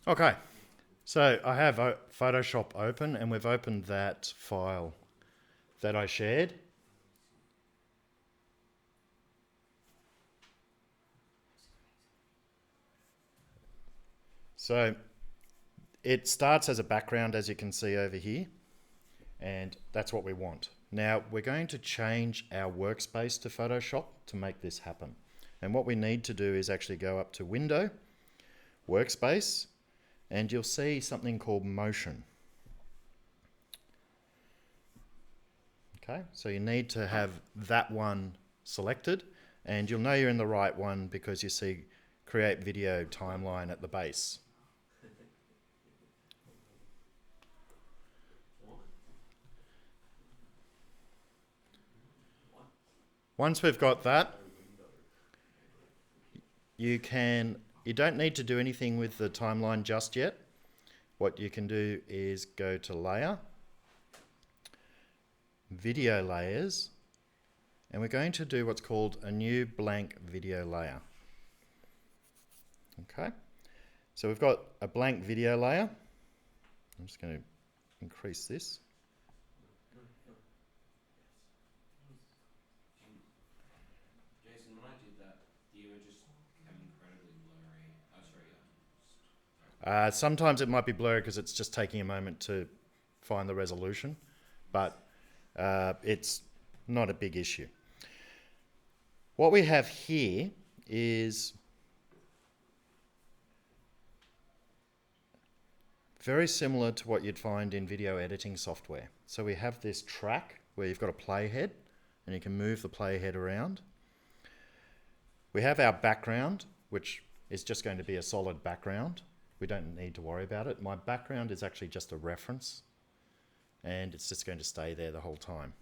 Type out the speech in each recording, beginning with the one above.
Okay, so I have Photoshop open and we've opened that file that I shared. So it starts as a background, as you can see over here, and that's what we want. Now we're going to change our workspace to Photoshop to make this happen. And what we need to do is actually go up to Window, Workspace, and you'll see something called Motion. Okay, so you need to have that one selected, and you'll know you're in the right one because you see Create Video Timeline at the base. Once we've got that, you don't need to do anything with the timeline just yet. What you can do is go to Layer, Video Layers, and we're going to do what's called a new blank video layer. Okay, so we've got a blank video layer. I'm just going to increase this. Jason, when I did that, the images became incredibly blurry. Oh, sorry. Sometimes it might be blurry because it's just taking a moment to find the resolution, but it's not a big issue. What we have here is very similar to what you'd find in video editing software. So we have this track where you've got a playhead and you can move the playhead around. We have our background, which is just going to be a solid background. We don't need to worry about it. My background is actually just a reference and it's just going to stay there the whole time.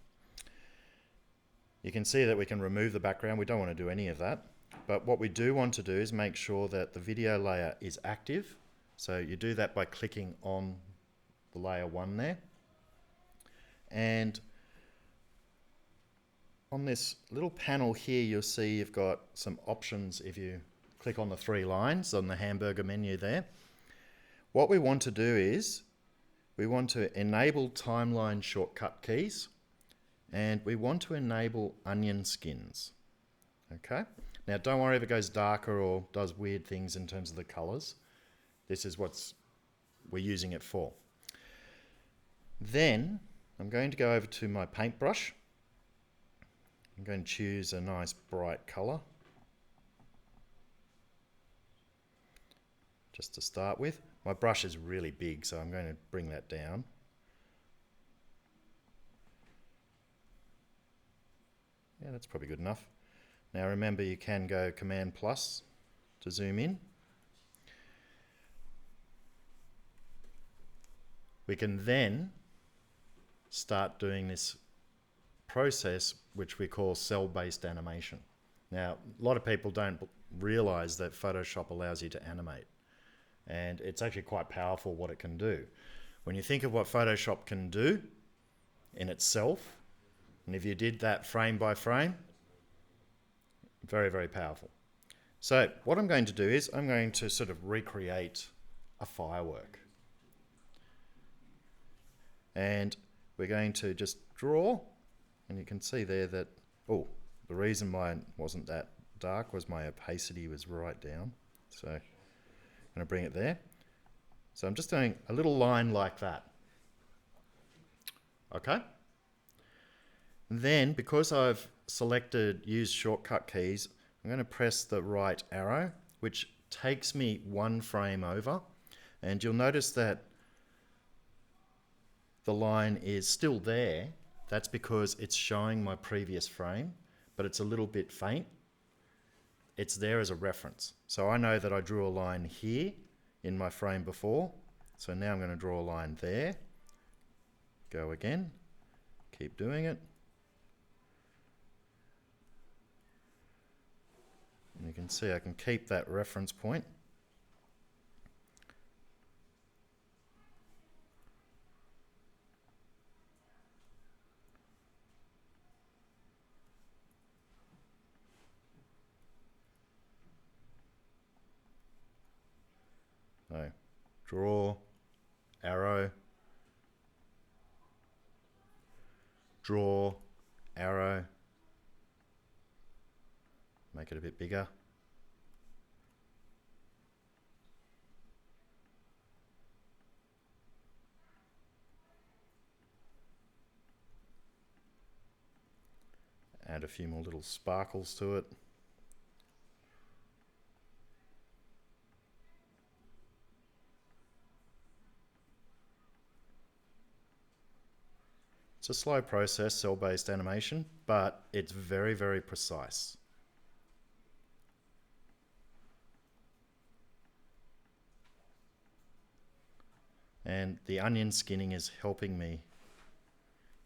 You can see that we can remove the background. We don't want to do any of that. But what we do want to do is make sure that the video layer is active. So you do that by clicking on the layer 1 there. And on this little panel here, you'll see you've got some options if you click on the 3 lines on the hamburger menu there. What we want to do is we want to enable timeline shortcut keys and we want to enable onion skins. Okay? Now don't worry if it goes darker or does weird things in terms of the colors. This is what we're using it for. Then I'm going to go over to my paintbrush. I'm going to choose a nice bright color just to start with. My brush is really big, so I'm going to bring that down. Yeah, that's probably good enough. Now remember, you can go Command plus to zoom in. We can then start doing this process which we call cell-based animation. Now, a lot of people don't realize that Photoshop allows you to animate, and it's actually quite powerful what it can do. When you think of what Photoshop can do in itself, and if you did that frame by frame, very, very powerful. So what I'm going to do is I'm going to sort of recreate a firework. And we're going to just draw, and you can see there that, oh, the reason mine wasn't that dark was my opacity was right down. So I'm going to bring it there. So I'm just doing a little line like that. Okay? Then, because I've selected use shortcut keys, I'm going to press the right arrow, which takes me 1 frame over. And you'll notice that the line is still there. That's because it's showing my previous frame, but it's a little bit faint. It's there as a reference. So I know that I drew a line here in my frame before. So now I'm going to draw a line there. Go again. Keep doing it. And you can see I can keep that reference point. So draw, arrow, draw, arrow, make it a bit bigger. Add a few more little sparkles to it. It's a slow process, cell-based animation, but it's very, very precise. And the onion skinning is helping me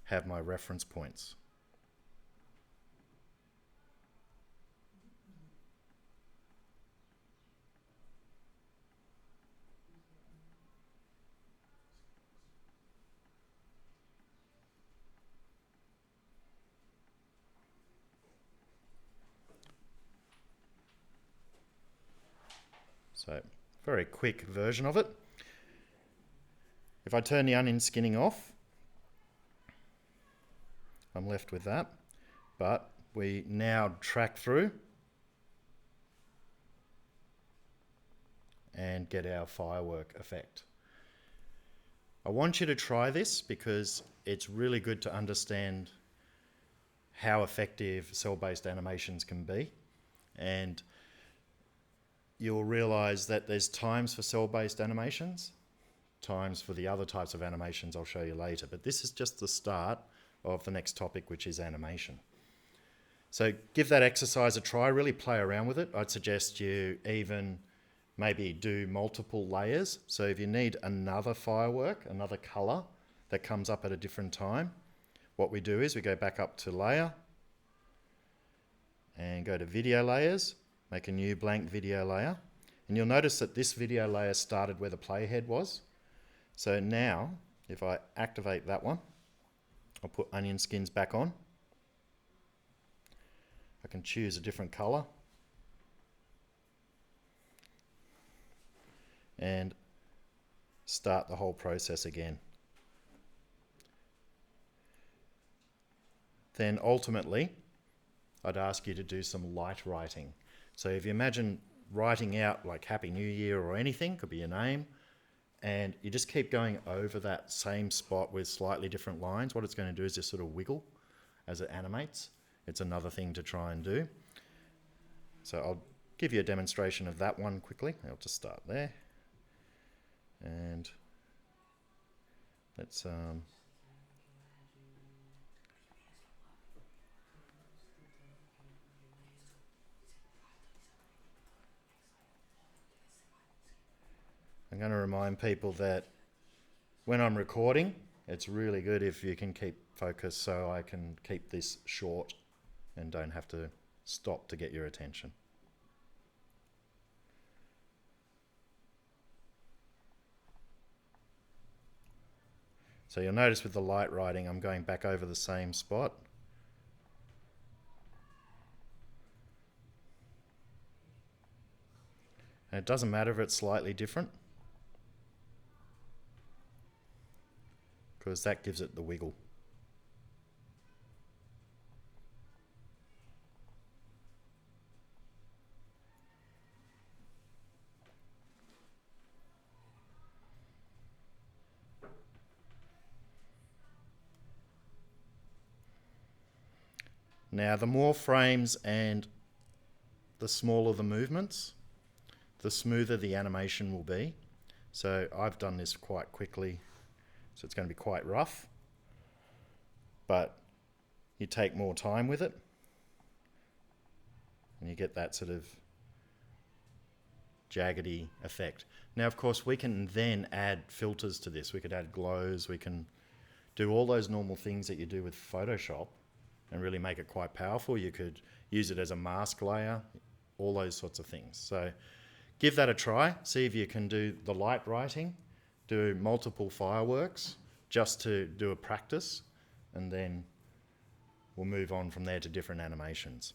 have my reference points. So, very quick version of it. If I turn the onion skinning off, I'm left with that. But we now track through and get our firework effect. I want you to try this because it's really good to understand how effective cell-based animations can be. And you'll realize that there's times for cell-based animations, times for the other types of animations I'll show you later. But this is just the start of the next topic, which is animation. So give that exercise a try, really play around with it. I'd suggest you even maybe do multiple layers. So if you need another firework, another color that comes up at a different time, what we do is we go back up to layer and go to video layers, make a new blank video layer. And you'll notice that this video layer started where the playhead was. So now, if I activate that one, I'll put onion skins back on. I can choose a different color. And start the whole process again. Then ultimately, I'd ask you to do some light writing. So if you imagine writing out like Happy New Year or anything, could be your name, and you just keep going over that same spot with slightly different lines, what it's going to do is just sort of wiggle as it animates. It's another thing to try and do. So I'll give you a demonstration of that one quickly. I'll just start there. And let's I'm going to remind people that when I'm recording, it's really good if you can keep focus so I can keep this short and don't have to stop to get your attention. So you'll notice with the light writing, I'm going back over the same spot. And it doesn't matter if it's slightly different, because that gives it the wiggle. Now, the more frames and the smaller the movements, the smoother the animation will be. So I've done this quite quickly, so it's going to be quite rough, but you take more time with it and you get that sort of jaggedy effect. Now, of course, we can then add filters to this. We could add glows, we can do all those normal things that you do with Photoshop and really make it quite powerful. You could use it as a mask layer, all those sorts of things. So give that a try, see if you can do the light writing, do multiple fireworks just to do a practice, and then we'll move on from there to different animations.